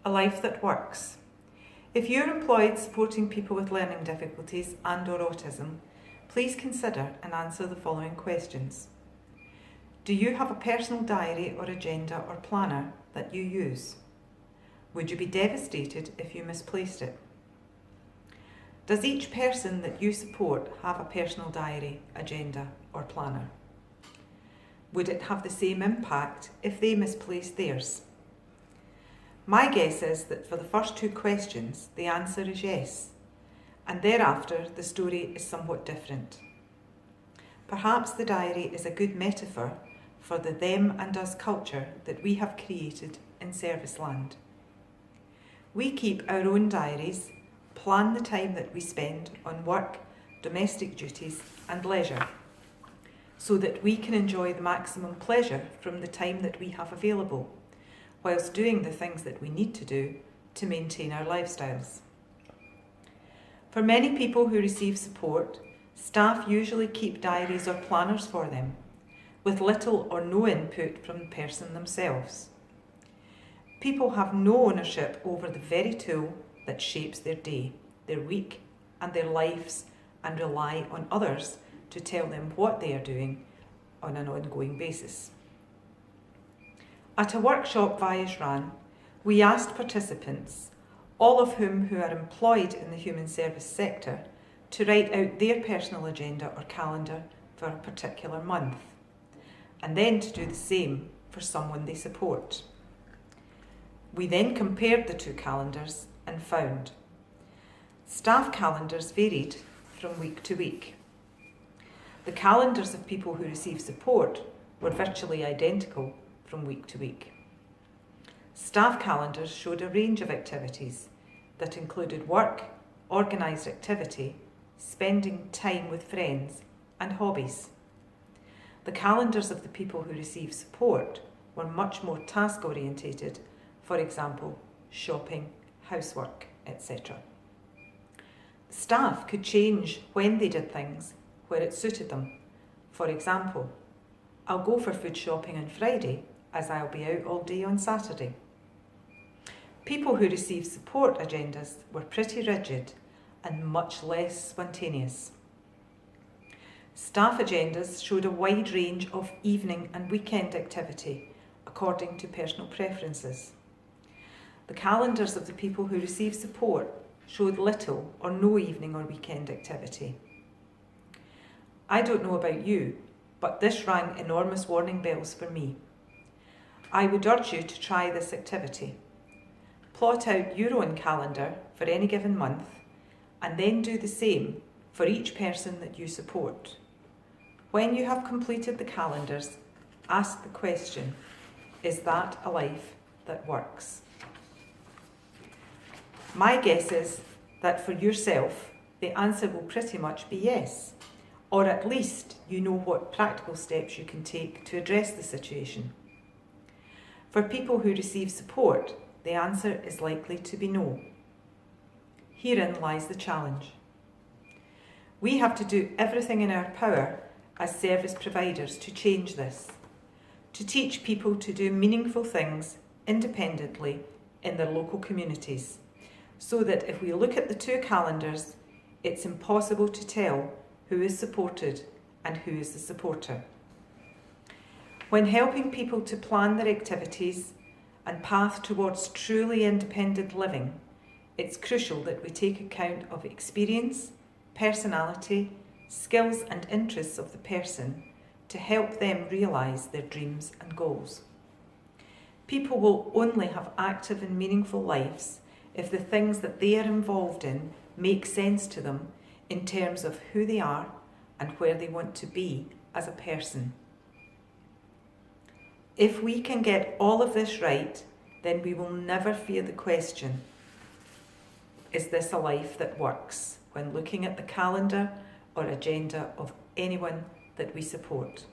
A life that works. If you're employed supporting people with learning difficulties and/or autism, please consider and answer the following questions. Do you have a personal diary or agenda or planner that you use? Would you be devastated if you misplaced it? Does each person that you support have a personal diary, agenda or planner? Would it have the same impact if they misplaced theirs? My guess is that for the first two questions, the answer is yes, and thereafter the story is somewhat different. Perhaps the diary is a good metaphor for the them and us culture that we have created in Serviceland. We keep our own diaries, plan the time that we spend on work, domestic duties and leisure, so that we can enjoy the maximum pleasure from the time that we have available, whilst doing the things that we need to do to maintain our lifestyles. For many people who receive support, staff usually keep diaries or planners for them, with little or no input from the person themselves. People have no ownership over the very tool that shapes their day, their week and their lives, and rely on others to tell them what they are doing on an ongoing basis. At a workshop Values ran, we asked participants, all of whom are employed in the human service sector, to write out their personal agenda or calendar for a particular month, and then to do the same for someone they support. We then compared the two calendars and found staff calendars varied from week to week. The calendars of people who receive support were virtually identical from week to week. Staff calendars showed a range of activities that included work, organised activity, spending time with friends, and hobbies. The calendars of the people who receive support were much more task-orientated, for example, shopping, housework, etc. Staff could change when they did things where it suited them. For example, I'll go for food shopping on Friday as I'll be out all day on Saturday. People who receive support agendas were pretty rigid and much less spontaneous. Staff agendas showed a wide range of evening and weekend activity according to personal preferences. The calendars of the people who receive support showed little or no evening or weekend activity. I don't know about you, but this rang enormous warning bells for me. I would urge you to try this activity. Plot out your own calendar for any given month and then do the same for each person that you support. When you have completed the calendars, ask the question, is that a life that works? My guess is that for yourself, the answer will pretty much be yes, or at least you know what practical steps you can take to address the situation. For people who receive support, the answer is likely to be no. Herein lies the challenge. We have to do everything in our power as service providers to change this, to teach people to do meaningful things independently in their local communities, so that if we look at the two calendars, it's impossible to tell who is supported and who is the supporter. When helping people to plan their activities and path towards truly independent living, it's crucial that we take account of experience, personality, skills and interests of the person to help them realise their dreams and goals. People will only have active and meaningful lives if the things that they are involved in make sense to them in terms of who they are and where they want to be as a person. If we can get all of this right, then we will never fear the question, is this a life that works, when looking at the calendar or agenda of anyone that we support.